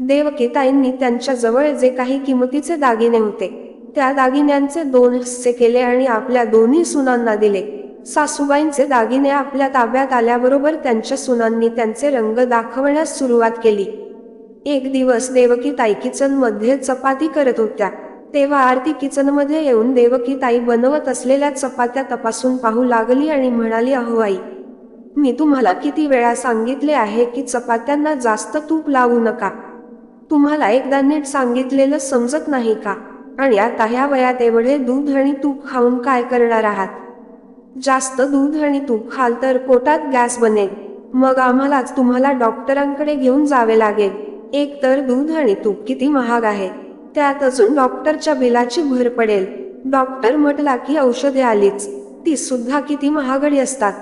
देवकीताईंनी त्यांच्या जवळ जे काही किमतीचे दागिने होते त्या दागिन्यांचे 2 हिस्से केले आणि आपल्या दोन्ही सुनांना दिले. सासूबाईंचे दागिने आपल्या ताब्यात आल्याबरोबर त्यांच्या सुनांनी त्यांचे रंग दाखवण्यास सुरुवात केली. एक दिवस देवकीताई किचनमध्ये चपाती करत होत्या तेव्हा आरती किचनमध्ये येऊन देवकीताई बनवत असलेल्या चपात्या तपासून पाहू लागली आणि म्हणाली, अहो आई, मी तुम्हाला किती वेळा सांगितले आहे की चपात्यांना जास्त तूप लावू नका. तुम्हाला एकदा नीट सांगितलेलं समजत नाही का? आणि आता ह्या वयात एवढे दूध आणि तूप खाऊन काय करणार आहात? जास्त दूध आणि तूप खाल तर पोटात गॅस बनेल, मग आम्हालाच तुम्हाला डॉक्टरांकडे घेऊन जावे लागेल. एक तर दूध आणि तूप किती महाग आहे, त्यात अजून डॉक्टरच्या बिलाची भर पडेल. डॉक्टर म्हटला की औषधे आलीच, ती सुद्धा किती महागडी असतात.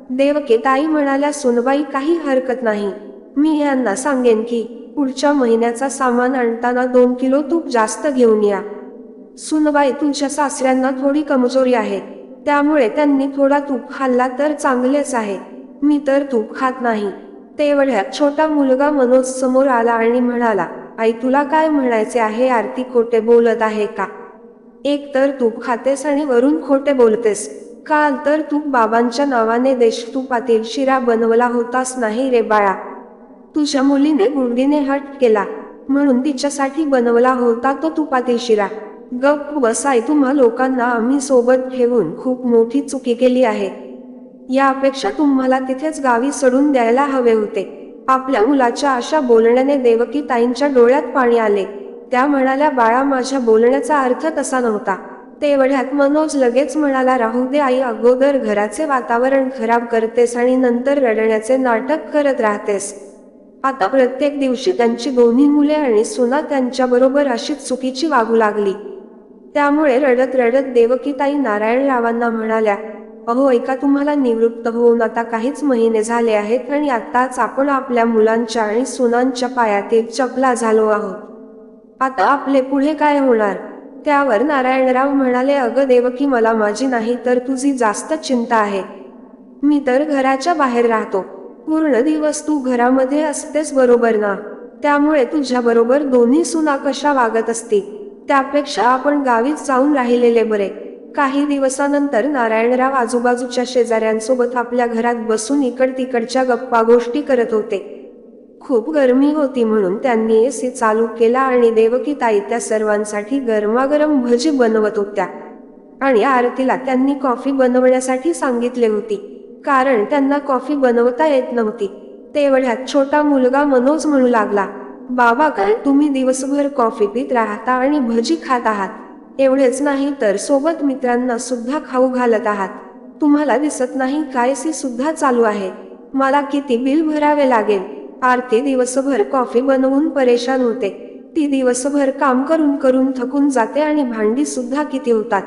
देवकीताई म्हणाल्या, सुनबाई काही हरकत नाही, मी यांना सांगेन की पुढच्या महिन्याचा सामान आणताना 2 किलो तूप जास्त घेऊन या. सुनबाई, तुझ्या सासऱ्यांना थोडी कमजोरी आहे, त्यामुळे त्यांनी थोडा तूप खाल्ला तर चांगलेच आहे. मी तर तूप खात नाही. तेवढ्यात छोटा मुलगा मनोज समोर आला आणि म्हणाला, आई, तुला काय म्हणायचे आहे? आरती खोटे बोलत आहे का? एक तर तूप खातेस आणि वरून खोटे बोलतेस. काल तर तू बाबांच्या नावाने देशतुपातील शिरा बनवला होतास नाही रे बाळा. तुझ्या मुलीने गुडगीने हट केला म्हणून तिच्यासाठी बनवला होता तो तुपातील शिरा. गप्प बस आई, तुम्हा लोकांना आम्ही सोबत ठेवून खूप मोठी चुकी केली आहे. यापेक्षा तुम्हाला तिथेच गावी सोडून द्यायला हवे होते. आपल्या मुलाच्या अशा बोलण्याने देवकीताईंच्या डोळ्यात पाणी आले. त्या म्हणाल्या, बाळा, माझ्या बोलण्याचा अर्थ तसा नव्हता. तेवढ्यात मनोज लगेच म्हणाला, राहू दे आई, अगोदर घराचे वातावरण खराब करतेस आणि नंतर रडण्याचे नाटक करत राहतेस. आता प्रत्येक दिवशी त्यांची दोन्ही मुले आणि सुना त्यांच्याबरोबर अशीच चुकीची वागू लागली. त्यामुळे रडत रडत देवकीताई नारायणरावांना म्हणाल्या, अहो ऐका, तुम्हाला निवृत्त होऊन आता काहीच महिने झाले आहेत आणि आत्ताच आपण आपल्या मुलांच्या आणि सुनांच्या पायातील चपला झालो आहोत. आता आपले पुढे काय होणार? त्यावर नारायणराव म्हणाले, अगं देवकी, मला माझी नाही तर तुझी जास्त चिंता आहे. मी तर घराच्या बाहेर राहतो, पूर्ण दिवस तू घरामध्ये असतेस बरोबर ना? त्यामुळे तुझ्या बरोबर दोन्ही सुना कशा वागत असतील, त्यापेक्षा आपण गावीच जाऊन राहिलेले बरे. काही दिवसानंतर नारायणराव आजूबाजूच्या शेजाऱ्यांसोबत आपल्या घरात बसून इकड तिकडच्या गप्पा गोष्टी करत होते. खूप गरमी होती म्हणून त्यांनी एसी चालू केला आणि देवकीताई त्या सर्वांसाठी गरमागरम भजी बनवत होत्या. आणि आरतीला त्यांनी कॉफी बनवण्यासाठी सांगितले होती, कारण त्यांना कॉफी बनवता येत नव्हती. तेवढ्यात छोटा मुलगा मनोज म्हणू लागला, बाबा, काय तुम्ही दिवसभर कॉफी पीत राहता आणि भजी खात आहात? एवढेच नाही तर सोबत मित्रांना सुद्धा खाऊ घालत आहात. तुम्हाला दिसत नाही काय एसी सुद्धा चालू आहे? मला किती बिल भरावे लागेल? आरती दिवसभर कॉफी बनवून परेशान होते. ती दिवसभर काम करून करून थकून जाते आणि भांडी सुद्धा किती होतात.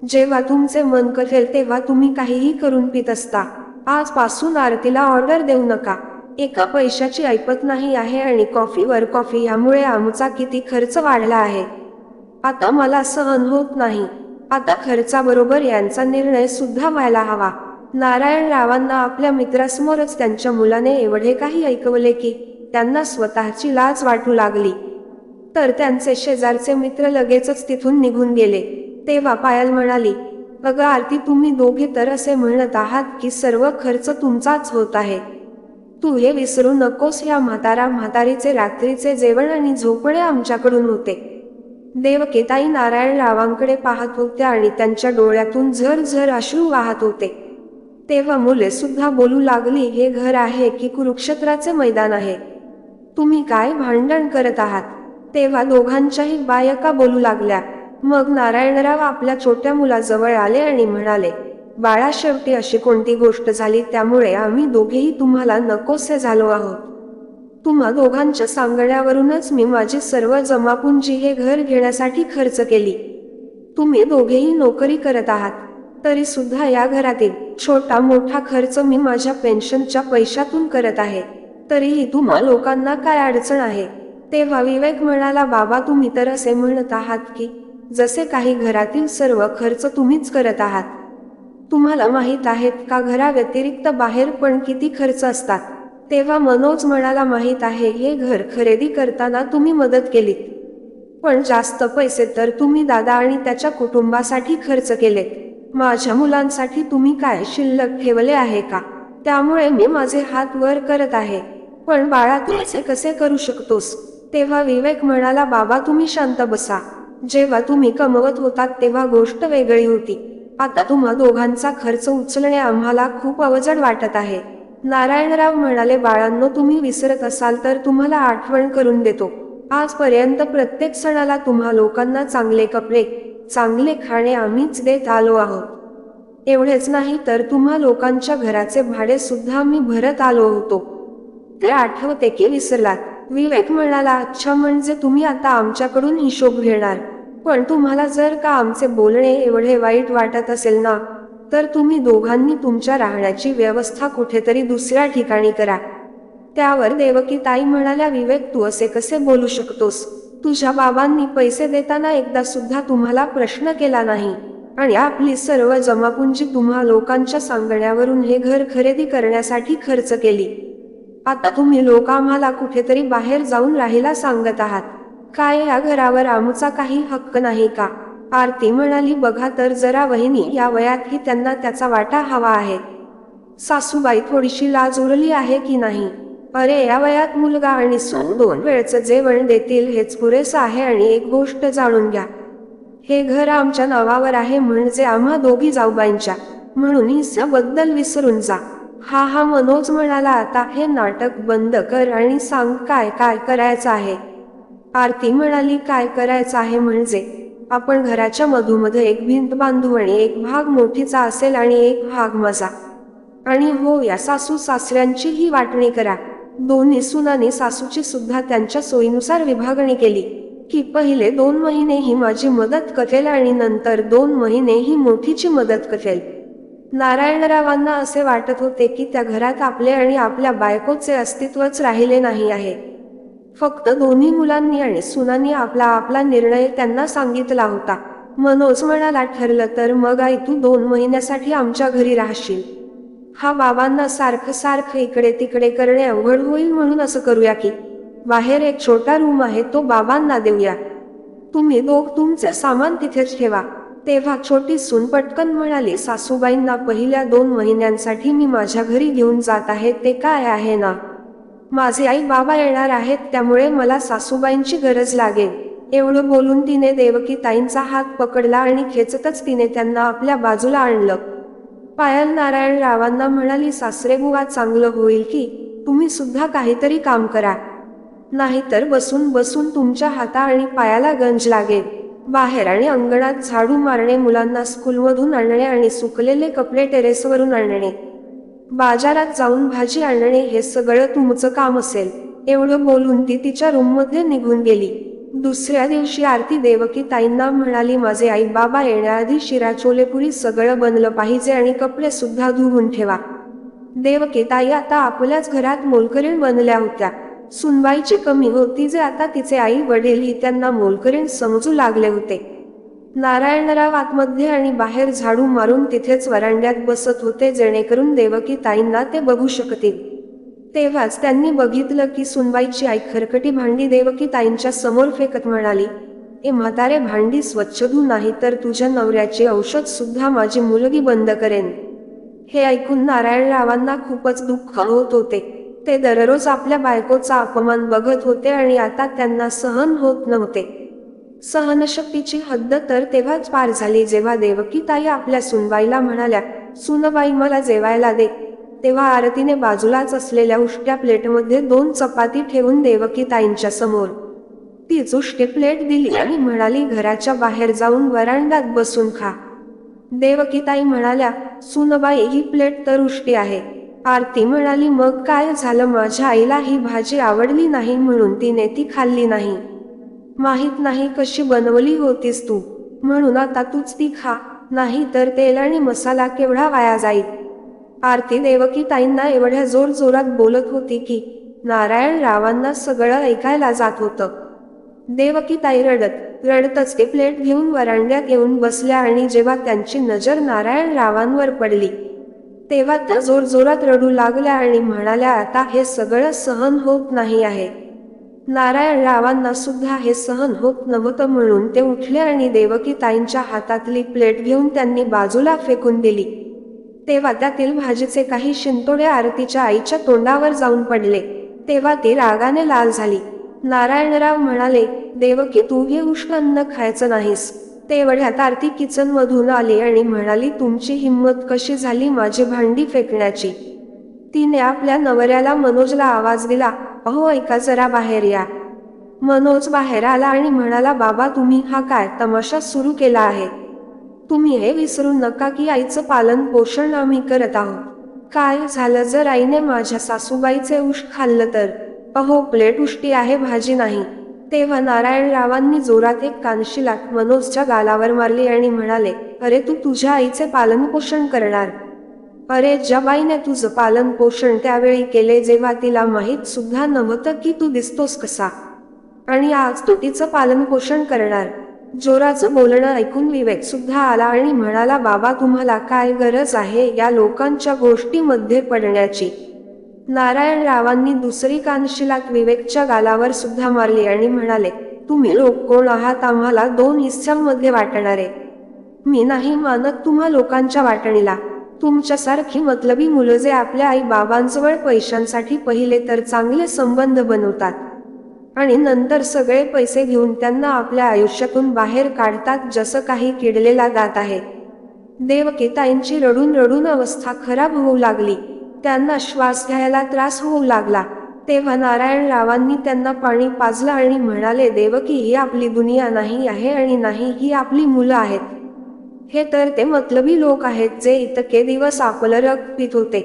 जेव्हा तुमचे मन करेल तेव्हा तुम्ही काहीही करून पित असता. आजपासून आरतीला ऑर्डर देऊ नका. एका पैशाची ऐपत नाही आहे आणि कॉफीवर कॉफी यामुळे आमचा किती खर्च वाढला आहे. आता मला सहन होत नाही. आता खर्चाबरोबर यांचा निर्णय सुद्धा व्हायला हवा. नारायणरावांना आपल्या मित्रासमोरच त्यांच्या मुलाने एवढे काही ऐकवले की त्यांना स्वतःची लाज वाटू लागली. तर त्यांचे शेजारचे मित्र लगेचच तिथून निघून गेले. तेव्हा पायल म्हणाली, अगं आरती, तुम्ही दोघे तर असे म्हणत आहात की सर्व खर्च तुमचाच होत आहे. तू हे विसरू नकोस, ह्या म्हातारीचे रात्रीचे जेवण आणि झोपणे आमच्याकडून होते. देवकीताई नारायणरावांकडे पाहत होत्या आणि त्यांच्या डोळ्यातून झरझर अश्रू वाहत होते. तेव्हा मुले सुद्धा बोलू लागली, हे घर आहे की कुरुक्षेत्राचे मैदान आहे? तुम्ही काय भांडण करत आहात? तेव्हा दोघांच्याही बायका बोलू लागल्या. मग नारायणराव आपल्या छोट्या मुलाजवळ आले आणि म्हणाले, बाळा, शेवटी अशी कोणती गोष्ट झाली त्यामुळे आम्ही दोघेही तुम्हाला नकोसे झालो आहोत? तुम्हा दोघांच्या सांगण्यावरूनच मी माझी सर्व जमापुंजी हे घर घेण्यासाठी खर्च केली. तुम्ही दोघेही नोकरी करत आहात, तरी सुद्धा या घरातील छोटा मोठा खर्च मी माझ्या पेन्शनच्या पैशातून करत आहे. तरीही तुम्हा लोकांना काय अडचण आहे? तेव्हा विवेक म्हणाला, बाबा, तुम्ही तर असे म्हणत आहात की जसे काही घरातील सर्व खर्च तुम्हीच करत आहात. तुम्हाला माहीत आहेत का घराव्यतिरिक्त बाहेर पण किती खर्च असतात? तेव्हा मनोज म्हणाला, माहीत आहे, हे घर खरेदी करताना तुम्ही मदत केलीत, पण जास्त पैसे तर तुम्ही दादा आणि त्याच्या कुटुंबासाठी खर्च केलेत. माझ्या मुलांसाठी तुम्ही काय शिल्लक ठेवले आहे का? त्यामुळे मी माझे हात वर करत आहे. पण बाळा, तू असे कसे करू शकतोस? तेव्हा विवेक म्हणाला, बाबा तुम्ही शांत बसा. जेव्हा तुम्ही कमवत होतात तेव्हा गोष्ट वेगळी होती. आता तुम्हा दोघांचा खर्च उचलणे आम्हाला खूप अवजड वाटत आहे. नारायणराव म्हणाले, बाळांनो, तुम्ही विसरत असाल तर तुम्हाला आठवण करून देतो. आजपर्यंत प्रत्येक सणाला तुम्हा लोकांना चांगले कपडे, चांगले खाणे आम्हीच देत आलो आहोत. एवढेच नाही तर तुम्हा लोकांच्या घराचे भाडे सुद्धा आम्ही भरत आलो होतो. ते आठवते की विसरलात? विवेक म्हणाला, अच्छा, म्हणजे तुम्ही आता आमच्याकडून हिशोब घेणार. पण तुम्हाला जर का आमचे बोलणे एवढे वाईट वाटत असेल ना, तर तुम्ही दोघांनी तुमच्या राहण्याची व्यवस्था कुठेतरी दुसऱ्या ठिकाणी करा. त्यावर देवकी ताई म्हणाल्या, विवेक, तू असे कसे बोलू शकतोस? तुझ्या बाबांनी पैसे देताना एकदा सुद्धा तुम्हाला प्रश्न केला नाही, आणि आपली सर्व जमापुंजी तुम्हा लोकांच्या सांगण्यावरून हे घर खरेदी करण्यासाठी खर्च केली. आता तुम्ही लोक आम्हाला कुठेतरी बाहेर जाऊन राहायला सांगत आहात. काय या घरावर आमचा काही हक्क नाही का? आरती म्हणाली, बघा तर जरा वहिनी, या वयातही त्यांना त्याचा वाटा हवा आहे. सासूबाई, थोडीशी लाज उरली आहे की नाही? अरे, या वयात मुलगा आणि सून 2 वेळचं जेवण देतील हेच पुरेसं आहे. आणि एक गोष्ट जाणून घ्या, हे घर आमच्या नावावर आहे, म्हणजे आम्हा दोघी जाऊबाईंच्या, म्हणून हिस्साबद्दल विसरून जा. हा हा, मनोज म्हणाला, आता हे नाटक बंद कर आणि सांग काय काय करायचं आहे. आरती म्हणाली, काय करायचं आहे म्हणजे? आपण घराच्या मधोमध एक भिंत बांधू आणि एक भाग मोठीचा असेल आणि एक भाग माझा. आणि हो, या सासू सासऱ्यांची ही वाटणी करा. दोन्ही सुनांनी सासूची सुद्धा त्यांच्या सोयीनुसार विभागणी केली, की पहिले 2 महिने ही माझी मदत करेल आणि नंतर 2 महिने ही मोठीची मदत करेल. नारायणरावांना असे वाटत होते की त्या घरात आपले आणि आपल्या बायकोचे अस्तित्वच राहिले नाही आहे. फक्त दोन्ही मुलांनी आणि सुनांनी आपला आपला निर्णय त्यांना सांगितला होता. मनोज म्हणाला, ठरलं तर मग आई, तू 2 महिन्यासाठी आमच्या घरी राहशील. हा, बाबांना सारखं सारखं इकडे तिकडे करणे अवघड होईल, म्हणून असं करूया की बाहेर एक छोटा रूम आहे, तो बाबांना देऊया. तुम्ही दोघ तुमचं सामान तिथेच ठेवा. तेव्हा छोटी सून पटकन म्हणाली, सासूबाईंना पहिल्या 2 महिन्यांसाठी मी माझ्या घरी घेऊन जात आहे. ते काय आहे ना, माझे आई बाबा येणार आहेत, त्यामुळे मला सासूबाईंची गरज लागेल. एवढं बोलून तिने देवकी ताईंचा हात पकडला आणि खेचतच तिने त्यांना आपल्या बाजूला आणलं. पायल नारायणरावांना म्हणाली, सासरेबुवा, चांगलं होईल की तुम्ही सुद्धा काहीतरी काम करा, नाहीतर बसून बसून तुमच्या हाता आणि पायाला गंज लागेल. बाहेर आणि अंगणात झाडू मारणे, मुलांना स्कूलमधून आणणे आणि सुकलेले कपडे टेरेसवरून आणणे, बाजारात जाऊन भाजी आणणे, हे सगळं तुमचं काम असेल. एवढं बोलून ती तिच्या रूममध्ये निघून गेली. दुसऱ्या दिवशी आरती देवकी ताईंना म्हणाली, माझे आई बाबा येण्याआधी शिरा छोलेपुरी सगळं बनलं पाहिजे आणि कपडे सुद्धा धुवून ठेवा. देवकी ताई आता आपल्याच घरात मोलकरीण बनल्या होत्या. सुनबाईची कमी होती, जे आता तिचे आई वडीलही त्यांना मोलकरीण समजू लागले होते. नारायणराव आतमध्ये आणि बाहेर झाडू मारून तिथेच वरांड्यात बसत होते, जेणेकरून देवकी ताईंना ते बघू शकतील. तेव्हाच त्यांनी बघितलं की सुनबाईची आई खरकटी भांडी देवकी ताईंच्या समोर फेकत म्हणाली, ए म्हातारे, भांडी स्वच्छ धू, नाही तर तुझ्या नवऱ्याचे औषध सुद्धा माझी मुलगी बंद करेन. हे ऐकून नारायणरावांना खूपच दुःख होत होते. ते दररोज आपल्या बायकोचा अपमान बघत होते आणि आता त्यांना सहन होत नव्हते. सहनशक्तीची हद्द तर तेव्हाच पार झाली जेव्हा देवकी ताई आपल्या सुनबाईला म्हणाल्या, सुनबाई, मला जेवायला दे. तेव्हा आरतीने बाजूलाच असलेल्या उष्ट्या प्लेटमध्ये 2 चपाती ठेवून देवकी ताईंच्या समोर तीच उष्टी प्लेट दिली आणि म्हणाली, घराच्या बाहेर जाऊन वरांड्यात बसून खा. देवकी ताई म्हणाल्या, सुनबाई, ही प्लेट तर उष्टी आहे. आरती म्हणाली, मग काय झालं, माझ्या आईला ही भाजी आवडली नाही म्हणून तिने ती खाल्ली नाही. माहित नाही कशी बनवली होतीस तू, म्हणून आता तूच ती खा, नाही तर तेल आणि मसाला केवढा वाया जाईल. आरती देवकी ताईंना एवढ्या जोर जोरात बोलत होती की नारायणरावांना सगळं ऐकायला जात होतं. देवकी ताई रडतच ते प्लेट घेऊन वरांड्यात येऊन बसल्या आणि जेव्हा त्यांची नजर नारायणरावांवर पडली, तेव्हा त्या जोरजोरात रडू लागल्या आणि म्हणाल्या, आता हे सगळं सहन होत नाही आहे. नारायणरावांना सुद्धा हे सहन होत नव्हतं, म्हणून ते उठले आणि देवकीताईंच्या हातातली प्लेट घेऊन त्यांनी बाजूला फेकून दिली. तेव्हा त्यातील भाजीचे काही शिंतोडे आरतीच्या आईच्या तोंडावर जाऊन पडले. तेव्हा ती रागाने लाल झाली. नारायणराव म्हणाले, देवकी, तू हे उष्ण अन्न खायचं नाहीस. तेवढ्यात आरती किचनमधून आली आणि म्हणाली, तुमची हिंमत कशी झाली माझी भांडी फेकण्याची. तिने आपल्या नवऱ्याला मनोजला आवाज दिला, अहो ऐका जरा, बाहेर या. मनोज बाहेर आला आणि म्हणाला, बाबा तुम्ही हा काय तमाशा सुरू केला आहे. तुम्ही हे विसरू नका की आईचं पालन पोषण आम्ही करत आहोत. काय झालं जर आईने माझ्या सासूबाईचे उष्ट खाल्लं तर. अहो प्लेट उष्टी आहे, भाजी नाही. तेव्हा नारायणरावांनी जोरात एक कानशिलात मनोजच्या गालावर मारली आणि म्हणाले, अरे तू तुझ्या आईचे पालन पोषण करणार. अरे ज्या बाईने तुझं पालन पोषण त्यावेळी केले जेव्हा तिला माहीत सुद्धा नव्हतं की तू दिसतोस कसा, आणि आज तू तिचं पालन पोषण करणार. जोराचं बोलणं ऐकून विवेक सुद्धा आला आणि म्हणाला, बाबा तुम्हाला काय गरज आहे या लोकांच्या गोष्टीमध्ये पडण्याची. नारायणरावांनी दुसरी कानशिलात विवेकच्या गालावर सुद्धा मारली आणि म्हणाले, तुम्ही लोक कोण आहात आम्हाला 2 हिस्स्यांमध्ये वाटणारे. मी नाही मानत तुम्हा लोकांच्या वाटणीला. तुमच्यासारखी मतलबी मुलं जे आपल्या आई बाबांजवळ पैशांसाठी पहिले तर चांगले संबंध बनवतात आणि नंतर सगळे पैसे घेऊन त्यांना आपल्या आयुष्यातून बाहेर काढतात, जसं काही किडलेला दात आहे. देवकीताईंची रडून रडून अवस्था खराब होऊ लागली. त्यांना श्वास घ्यायला त्रास होऊ लागला. तेव्हा नारायणरावांनी त्यांना पाणी पाजलं आणि म्हणाले, देवकी, ही आपली दुनिया नाही आहे आणि नाही ही आपली मुलं आहेत. हे तर ते मतलबी लोक आहेत जे इतके दिवस आपलं रक्त पित होते.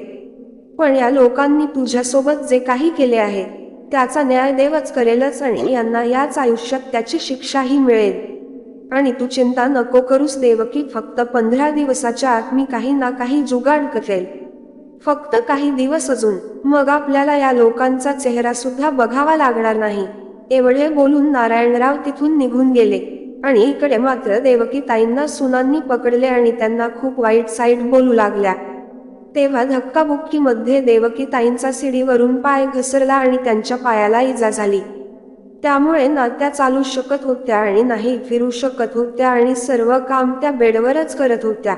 पण या लोकांनी तुझ्यासोबत जे काही केले आहे त्याचा न्याय देवच करेलच आणि यांना याच आयुष्यात त्याची शिक्षाही मिळेल. आणि तू चिंता नको करूस देवकी, फक्त 15 दिवसाच्या आत मी काही ना काही जुगाड करेल. फक्त काही दिवस अजून, मग आपल्याला या लोकांचा चेहरा सुद्धा बघावा लागणार नाही. एवढे बोलून नारायणराव तिथून निघून गेले. आणि इकडे मात्र देवकीताईंना सुनांनी पकडले आणि त्यांना खूप वाईट साईड बोलू लागल्या. तेव्हा धक्काबुक्कीमध्ये देवकीताईंचा सीडीवरून पाय घसरला आणि त्यांच्या पायाला इजा झाली. त्यामुळे ना त्या चालू शकत होत्या आणि नाही फिरू शकत होत्या आणि सर्व काम त्या बेडवरच करत होत्या.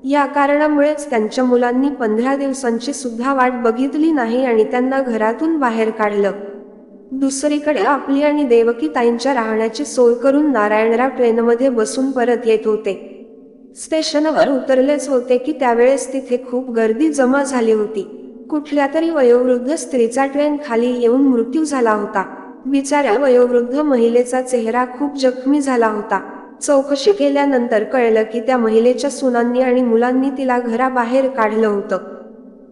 या कारणामुळेच त्यांच्या मुलांनी 15 दिवसांची सुद्धा वाट बघितली नाही आणि त्यांना घरातून बाहेर काढलं. दुसरीकडे आपली आणि देवकीताईंच्या राहण्याची सोय करून नारायणराव ट्रेनमध्ये बसून परत येत होते. स्टेशनवर उतरलेच होते की त्यावेळेस तिथे खूप गर्दी जमा झाली होती. कुठल्या तरी वयोवृद्ध स्त्रीचा ट्रेन खाली येऊन मृत्यू झाला होता. बिचाऱ्या वयोवृद्ध महिलेचा चेहरा खूप जखमी झाला होता. चौकशी केल्यानंतर कळलं की त्या महिलेच्या सुनांनी आणि मुलांनी तिला घराबाहेर काढलं होतं,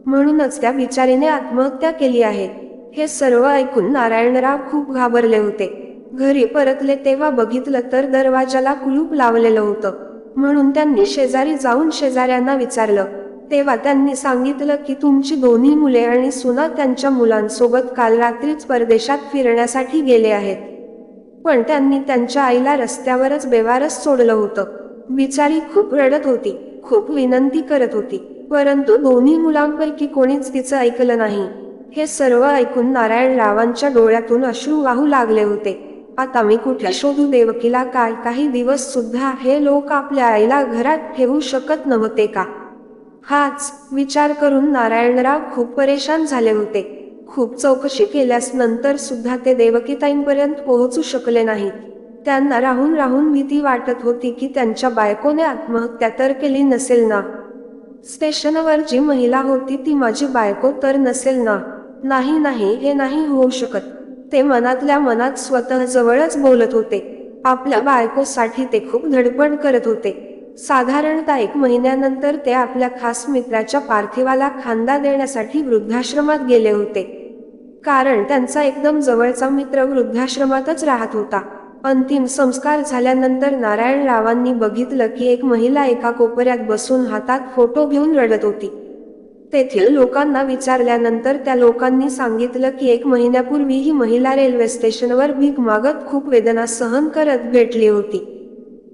म्हणूनच त्या बिचारीने आत्महत्या केली आहे. हे सर्व ऐकून नारायणराव खूप घाबरले होते. घरी परतले तेव्हा बघितलं तर दरवाजाला कुलूप लावलेलं होतं. म्हणून त्यांनी शेजारी जाऊन शेजाऱ्यांना विचारलं. तेव्हा त्यांनी सांगितलं की तुमची दोन्ही मुले आणि सुना त्यांच्या मुलांसोबत काल रात्रीच परदेशात फिरण्यासाठी गेले आहेत. पण त्यांनी त्यांच्या आईला रस्त्यावरच बेवारस सोडलं होतं. बिचारी खूप रडत होती, खूप विनंती करत होती, परंतु दोन्ही मुलांपैकी कोणीच तिचं ऐकलं नाही. हे सर्व ऐकून नारायणरावांच्या डोळ्यातून अश्रू वाहू लागले होते. आता मी कुठे शोधू देवकीला? काही दिवस सुद्धा हे लोक आपल्या आईला घरात ठेवू शकत नव्हते का? हाच विचार करून नारायणराव खूप परेशान झाले होते. खूप चौकशी केल्यास नंतर सुद्धा ते देवकीताईंपर्यंत पोहोचू शकले नाहीत. त्यांना राहून राहून भीती वाटत होती की त्यांच्या बायकोने आत्महत्या तर केली नसेल ना. स्टेशनवर जी महिला होती ती माझी बायको तर नसेल ना. नाही नाही, हे नाही होऊ शकत. ते मनातल्या मनात स्वतः जवळच बोलत होते. आपल्या बायकोसाठी ते खूप धडपड करत होते. साधारणतः 1 महिन्यानंतर ते आपल्या खास मित्राच्या पार्थिवाला खांदा देण्यासाठी वृद्धाश्रमात गेले होते. कारण त्यांचा एकदम जवळचा मित्र वृद्धाश्रमातच राहत होता. अंतिम संस्कार झाल्यानंतर नारायणरावांनी बघितलं की एक महिला एका कोपऱ्यात बसून हातात फोटो घेऊन रडत होती. तेथील लोकांना विचारल्यानंतर त्या लोकांनी सांगितलं की 1 महिन्यापूर्वी ही महिला रेल्वे स्टेशनवर भीक मागत खूप वेदना सहन करत भेटली होती.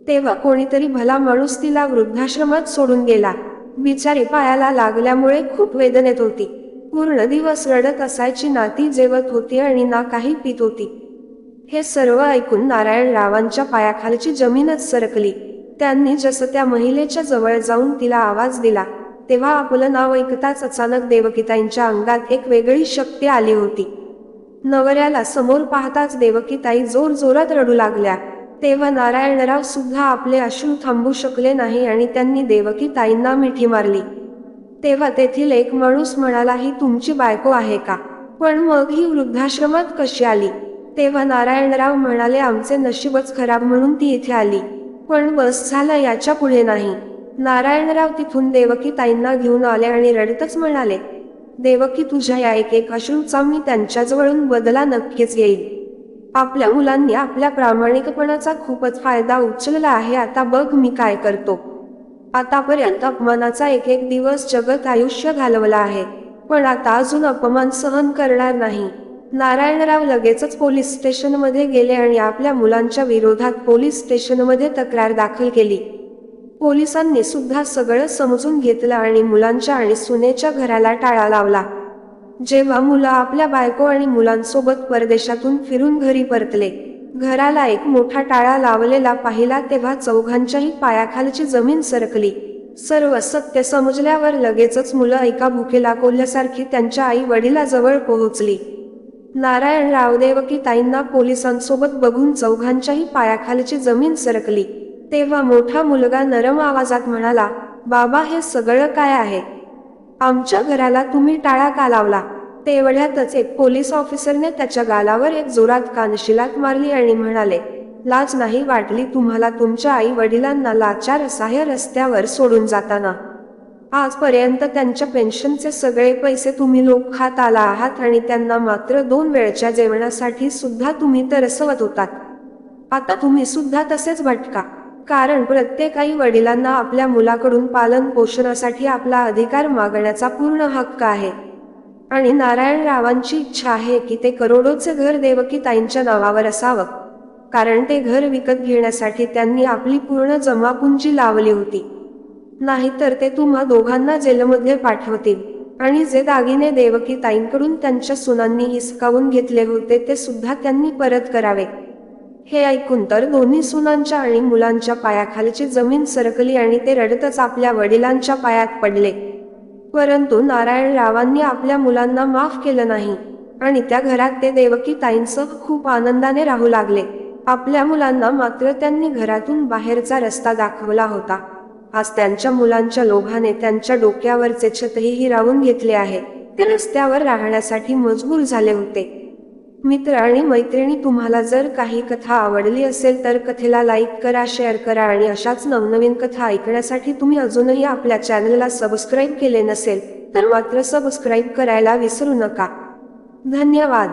तेव्हा कोणीतरी भला माणूस तिला वृद्धाश्रमात सोडून गेला. बिचारी पायाला लागल्यामुळे खूप वेदनेत होती. पूर्ण दिवस रडत असायची, ना ती जेवत होती आणि ना काही पित होती. हे सर्व ऐकून नारायणरावांच्या पायाखालची जमीनच सरकली. त्यांनी जसं त्या महिलेच्या जवळ जाऊन तिला आवाज दिला, तेव्हा आपलं नाव ऐकताच अचानक देवकीताईंच्या अंगात एक वेगळी शक्ती आली होती. नवऱ्याला समोर पाहताच देवकीताई जोर जोरात रडू लागल्या. तेव्हा नारायणराव सुद्धा आपले अश्रू थांबू शकले नाही आणि त्यांनी देवकीताईंना मिठी मारली. तेव्हा तेथील एक माणूस म्हणाला, ही तुमची बायको आहे का? पण मग ही वृद्धाश्रमात कशी आली? तेव्हा नारायणराव म्हणाले, आमचे नशीबच खराब म्हणून ती इथे आली. पण बस झालं, याच्या पुढे नाही. नारायणराव तिथून देवकीताईंना घेऊन आले आणि रडतच म्हणाले, देवकी, तुझ्या या एक अश्रूचा मी त्यांच्याजवळून बदला नक्कीच येईल. आपल्या मुलांनी आपल्या प्रामाणिकपणाचा खूपच फायदा उचलला आहे. आता बघ मी काय करतो. आतापर्यंत अपमानाचा एक दिवस जगत आयुष्य घालवला आहे, पण आता अजून अपमान सहन करणार नाही. नारायणराव लगेचच पोलीस स्टेशनमध्ये गेले आणि आपल्या मुलांच्या विरोधात पोलीस स्टेशनमध्ये तक्रार दाखल केली. पोलिसांनी सुद्धा सगळं समजून घेतलं आणि मुलांच्या आणि सुनेच्या घराला टाळा लावला. जेव्हा मुलं आपल्या बायको आणि मुलांसोबत परदेशातून फिरून घरी परतले, घराला एक मोठा टाळा लावलेला पाहिला, तेव्हा चौघांच्याही पायाखालची जमीन सरकली. सर्व सत्य समजल्यावर लगेचच मुलं एका भुकेला कोल्ह्यासारखी त्यांच्या आई वडिलाजवळ पोहोचली. नारायणराव देवकीताईंना पोलिसांसोबत बघून चौघांच्याही पायाखालची जमीन सरकली. तेव्हा मोठा मुलगा नरम आवाजात म्हणाला, बाबा, हे सगळं काय आहे? आमच्या घराला तुम्ही टाळा का लावला? तेवढ्यातच एक पोलीस ऑफिसरने त्याच्या गालावर एक जोरात कानशिलात मारली आणि म्हणाले, लाज नाही वाटली तुम्हाला तुमच्या आई वडिलांना लाचार असहाय्य रस्त्यावर सोडून जाताना? आजपर्यंत त्यांच्या पेन्शनचे सगळे पैसे तुम्ही लोक खात आला आहात आणि त्यांना मात्र 2 वेळच्या जेवणासाठी सुद्धा तुम्ही तरसवत होतात. आता तुम्ही सुद्धा तसेच भटका. कारण प्रत्येक आई वडिलांना आपल्या मुलाकडून पालन पोषणासाठी आपला अधिकार मागण्याचा पूर्ण हक्क आहे. आणि नारायणरावांची इच्छा आहे की ते करोडोचे घर देवकीताईंच्या नावावर असावं, कारण ते घर विकत घेण्यासाठी त्यांनी आपली पूर्ण जमापुंजी लावली होती. नाहीतर ते तुम्हा दोघांना जेलमध्ये पाठवतील आणि जे दागिने देवकीताईंकडून त्यांच्या सुनांनी हिसकावून घेतले होते ते सुद्धा त्यांनी परत करावे. हे ऐकून तर दोन्ही सुनांच्या आणि मुलांच्या पायाखालची जमीन सरकली आणि ते रडतच आपल्या वडिलांच्या पायात पडले. परंतु नारायणरावांनी आपल्या मुलांना माफ केलं नाही आणि त्या घरात ते देवकीताईंसह खूप आनंदाने राहू लागले. आपल्या मुलांना मात्र त्यांनी घरातून बाहेरचा रस्ता दाखवला होता. आज त्यांच्या मुलांच्या लोभाने त्यांच्या डोक्यावरचे छतही हिरावून घेतले आहे. ते रस्त्यावर राहण्यासाठी मजबूर झाले होते. मित्र आणि मैत्रिणी, तुम्हाला जर काही कथा आवडली असेल तर कथेला लाईक करा, शेअर करा आणि अशाच नवनवीन कथा ऐकण्यासाठी तुम्ही अजूनही आपल्या चॅनलला सबस्क्राईब केले नसेल तर मात्र सबस्क्राईब करायला विसरू नका. धन्यवाद.